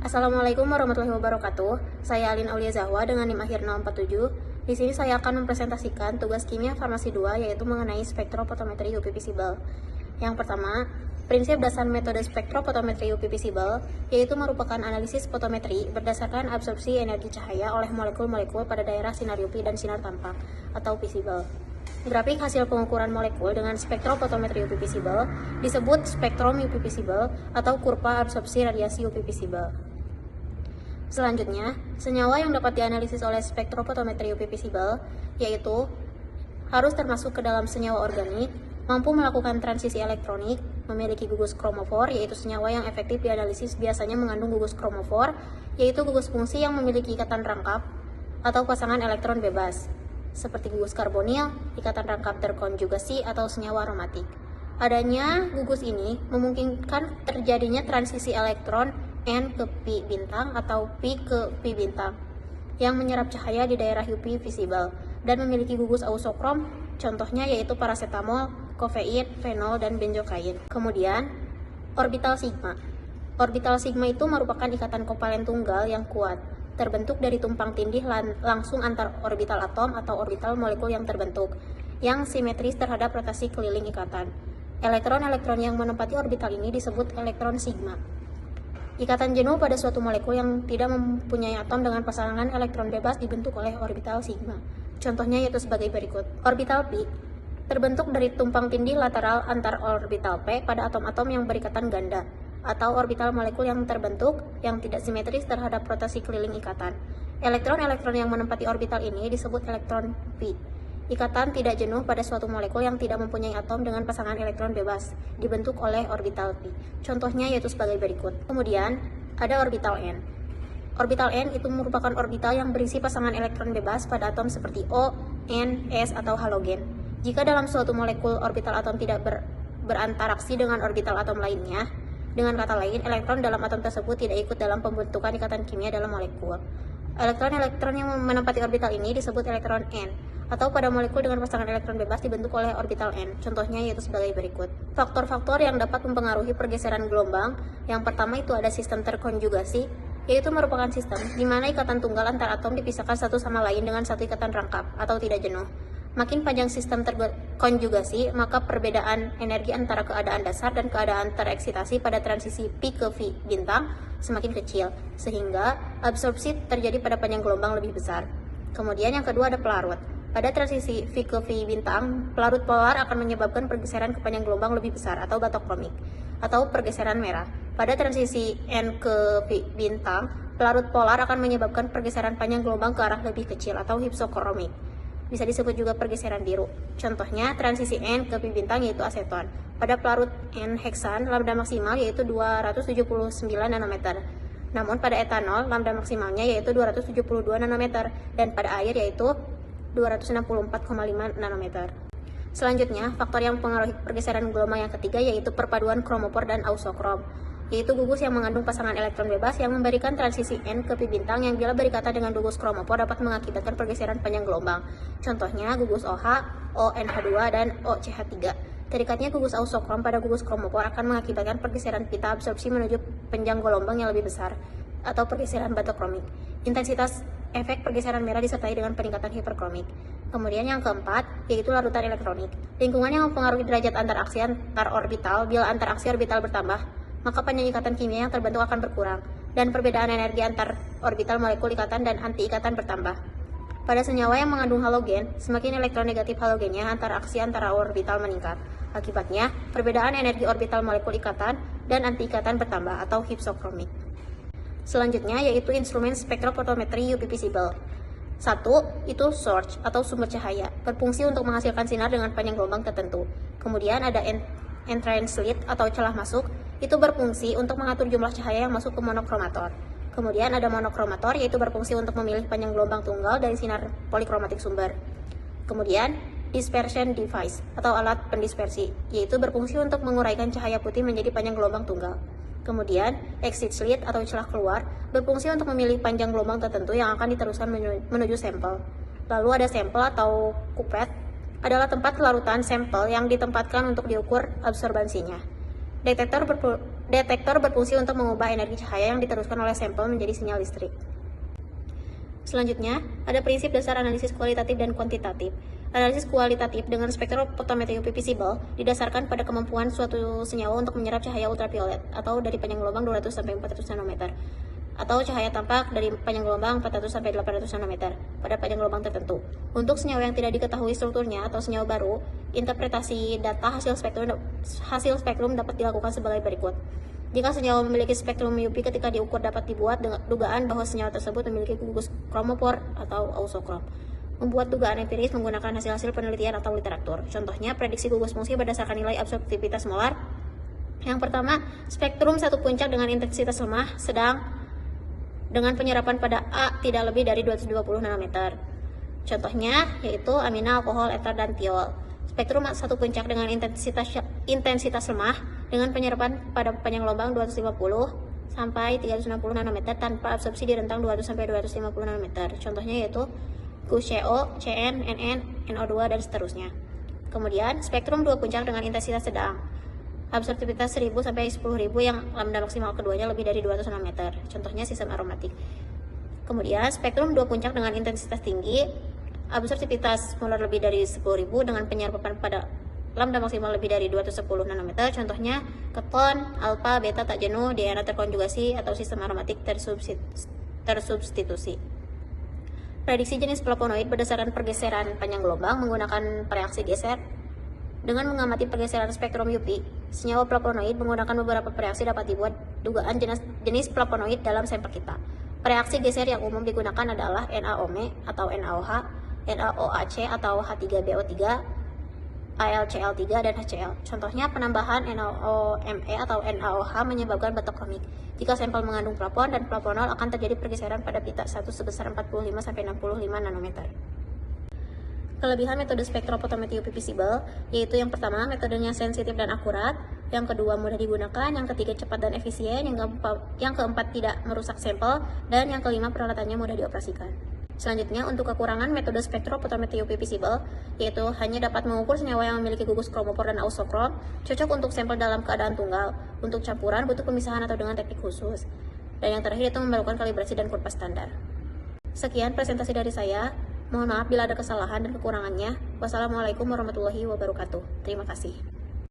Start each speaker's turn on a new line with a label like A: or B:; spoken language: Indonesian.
A: Assalamualaikum warahmatullahi wabarakatuh. Saya Alin Aulia Zahwa dengan NIM akhir 047. Di sini saya akan mempresentasikan tugas kimia farmasi 2 yaitu mengenai spektrofotometri UV visible. Yang pertama, prinsip dasar metode spektrofotometri UV visible yaitu merupakan analisis fotometri berdasarkan absorpsi energi cahaya oleh molekul-molekul pada daerah sinar UV dan sinar tampak atau visible. Grafik hasil pengukuran molekul dengan spektrofotometri UV visible disebut spektrum UV visible atau kurva absorpsi radiasi UV visible. Selanjutnya, senyawa yang dapat dianalisis oleh spektrofotometri UV visible yaitu harus termasuk ke dalam senyawa organik, mampu melakukan transisi elektronik, memiliki gugus kromofor yaitu senyawa yang efektif dianalisis biasanya mengandung gugus kromofor yaitu gugus fungsi yang memiliki ikatan rangkap atau pasangan elektron bebas seperti gugus karbonil, ikatan rangkap terkonjugasi atau senyawa aromatik. Adanya gugus ini memungkinkan terjadinya transisi elektron N ke Pi bintang atau Pi ke Pi bintang yang menyerap cahaya di daerah UV visible dan memiliki gugus ausokrom, contohnya yaitu paracetamol, kofein, fenol, dan benzokain. Kemudian, orbital sigma. Orbital sigma itu merupakan ikatan kovalen tunggal yang kuat, terbentuk dari tumpang tindih langsung antar orbital atom atau orbital molekul yang terbentuk, yang simetris terhadap rotasi keliling ikatan. Elektron-elektron yang menempati orbital ini disebut elektron sigma. Ikatan jenuh pada suatu molekul yang tidak mempunyai atom dengan pasangan elektron bebas dibentuk oleh orbital sigma. Contohnya yaitu sebagai berikut. Orbital Pi terbentuk dari tumpang tindih lateral antar orbital P pada atom-atom yang berikatan ganda, atau orbital molekul yang terbentuk yang tidak simetris terhadap rotasi keliling ikatan. Elektron-elektron yang menempati orbital ini disebut elektron Pi. Ikatan tidak jenuh pada suatu molekul yang tidak mempunyai atom dengan pasangan elektron bebas dibentuk oleh orbital Pi. Contohnya yaitu sebagai berikut. Kemudian ada orbital N. Orbital N itu merupakan orbital yang berisi pasangan elektron bebas pada atom seperti O, N, S, atau halogen. Jika dalam suatu molekul orbital atom tidak berantaraksi dengan orbital atom lainnya, dengan kata lain, elektron dalam atom tersebut tidak ikut dalam pembentukan ikatan kimia dalam molekul. Elektron-elektron yang menempati orbital ini disebut elektron N, atau pada molekul dengan pasangan elektron bebas dibentuk oleh orbital N. Contohnya yaitu sebagai berikut. Faktor-faktor yang dapat mempengaruhi pergeseran gelombang, yang pertama itu ada sistem terkonjugasi, yaitu merupakan sistem di mana ikatan tunggal antar atom dipisahkan satu sama lain dengan satu ikatan rangkap atau tidak jenuh. Makin panjang sistem terkonjugasi, maka perbedaan energi antara keadaan dasar dan keadaan tereksitasi pada transisi Pi ke V bintang semakin kecil, sehingga absorpsi terjadi pada panjang gelombang lebih besar. Kemudian yang kedua ada pelarut. Pada transisi V ke V bintang, pelarut polar akan menyebabkan pergeseran ke panjang gelombang lebih besar atau batokromik, atau pergeseran merah. Pada transisi N ke V bintang, pelarut polar akan menyebabkan pergeseran panjang gelombang ke arah lebih kecil atau hypsokromik. Bisa disebut juga pergeseran biru. Contohnya, transisi N ke Pi bintang yaitu aseton. Pada pelarut N heksan, lambda maksimal yaitu 279 nanometer. Namun pada etanol, lambda maksimalnya yaitu 272 nanometer. Dan pada air yaitu 264,5 nanometer. Selanjutnya, faktor yang mempengaruhi pergeseran gelombang yang ketiga yaitu perpaduan kromofor dan ausokrom, yaitu gugus yang mengandung pasangan elektron bebas yang memberikan transisi N ke Pi bintang yang bila berikatan dengan gugus kromofor dapat mengakibatkan pergeseran panjang gelombang. Contohnya gugus OH, ONH2, dan OCH3. Terikatnya gugus ausokrom pada gugus kromofor akan mengakibatkan pergeseran pita absorpsi menuju panjang gelombang yang lebih besar atau pergeseran batokromik. Intensitas efek pergeseran merah disertai dengan peningkatan hiperkromik. Kemudian yang keempat yaitu larutan elektronik. Lingkungan yang mempengaruhi derajat antaraksi antar orbital. Bila antaraksi orbital bertambah, maka panjang ikatan kimia yang terbentuk akan berkurang, dan perbedaan energi antar orbital molekul ikatan dan anti-ikatan bertambah. Pada senyawa yang mengandung halogen, semakin elektronegatif halogennya, antaraksi antara orbital meningkat. Akibatnya, perbedaan energi orbital molekul ikatan dan anti-ikatan bertambah atau hypsokromik. Selanjutnya yaitu instrumen spektrofotometri UV visible. 1. Itu source atau sumber cahaya, berfungsi untuk menghasilkan sinar dengan panjang gelombang tertentu. Kemudian ada entrance slit atau celah masuk, itu berfungsi untuk mengatur jumlah cahaya yang masuk ke monokromator. Kemudian ada monokromator, yaitu berfungsi untuk memilih panjang gelombang tunggal dari sinar polikromatik sumber. Kemudian dispersion device atau alat pendispersi, yaitu berfungsi untuk menguraikan cahaya putih menjadi panjang gelombang tunggal. Kemudian exit slit atau celah keluar, berfungsi untuk memilih panjang gelombang tertentu yang akan diteruskan menuju sampel. Lalu ada sampel atau kupet, adalah tempat larutan sampel yang ditempatkan untuk diukur absorbansinya. Detektor Detektor berfungsi untuk mengubah energi cahaya yang diteruskan oleh sampel menjadi sinyal listrik. Selanjutnya, ada prinsip dasar analisis kualitatif dan kuantitatif. Analisis kualitatif dengan spektrofotometri UV visible didasarkan pada kemampuan suatu senyawa untuk menyerap cahaya ultraviolet atau dari panjang gelombang 200 sampai 400 nanometer atau cahaya tampak dari panjang gelombang 400 sampai 800 nanometer pada panjang gelombang tertentu. Untuk senyawa yang tidak diketahui strukturnya atau senyawa baru, interpretasi data hasil spektrum dapat dilakukan sebagai berikut. Jika senyawa memiliki spektrum UV ketika diukur dapat dibuat dengan dugaan bahwa senyawa tersebut memiliki gugus kromopor atau ausokrom. Membuat dugaan empiris menggunakan hasil-hasil penelitian atau literatur. Contohnya, prediksi gugus fungsi berdasarkan nilai absorptivitas molar. Yang pertama, spektrum satu puncak dengan intensitas lemah, sedang, dengan penyerapan pada A tidak lebih dari 220 nanometer. Contohnya, yaitu amina, alkohol, eter, dan tiol. Spektrum satu puncak dengan intensitas lemah dengan penyerapan pada panjang gelombang 250 sampai 360 nanometer tanpa absorpsi di rentang 200 sampai 250 nanometer. Contohnya yaitu GuCO, CN, NN, NO2 dan seterusnya. Kemudian spektrum dua puncak dengan intensitas sedang. Absorptivitas 1000 sampai 10.000 yang lambda maksimal keduanya lebih dari 200 nanometer. Contohnya sistem aromatik. Kemudian spektrum dua puncak dengan intensitas tinggi. Absorptivitas molar lebih dari 10.000 dengan penyerapan pada lambda maksimal lebih dari 210 nanometer. Contohnya keton, alfa, beta tak jenuh, DNA terkonjugasi atau sistem aromatik tersubstitusi. Prediksi jenis flavonoid berdasarkan pergeseran panjang gelombang menggunakan reaksi geser. Dengan mengamati pergeseran spektrum UV, senyawa flavonoid menggunakan beberapa reaksi dapat dibuat dugaan jenis flavonoid dalam sampel kita. Reaksi geser yang umum digunakan adalah NaOme atau NaOH, NaOAC atau H3BO3, AlCl3, dan HCl. Contohnya, penambahan NaOMe atau NaOH menyebabkan batok kronik. Jika sampel mengandung flavon dan flavonol, akan terjadi pergeseran pada pita 1 sebesar 45-65 nanometer. Kelebihan metode spektrofotometri UV visible yaitu yang pertama, metodenya sensitif dan akurat, yang kedua, mudah digunakan, yang ketiga, cepat dan efisien, yang keempat, tidak merusak sampel, dan yang kelima, peralatannya mudah dioperasikan. Selanjutnya, untuk kekurangan metode spektrofotometri UV visible yaitu hanya dapat mengukur senyawa yang memiliki gugus kromopor dan ausokrom, cocok untuk sampel dalam keadaan tunggal. Untuk campuran butuh pemisahan atau dengan teknik khusus. Dan yang terakhir itu memerlukan kalibrasi dan kurva standar. Sekian presentasi dari saya. Mohon maaf bila ada kesalahan dan kekurangannya. Wassalamualaikum warahmatullahi wabarakatuh. Terima kasih.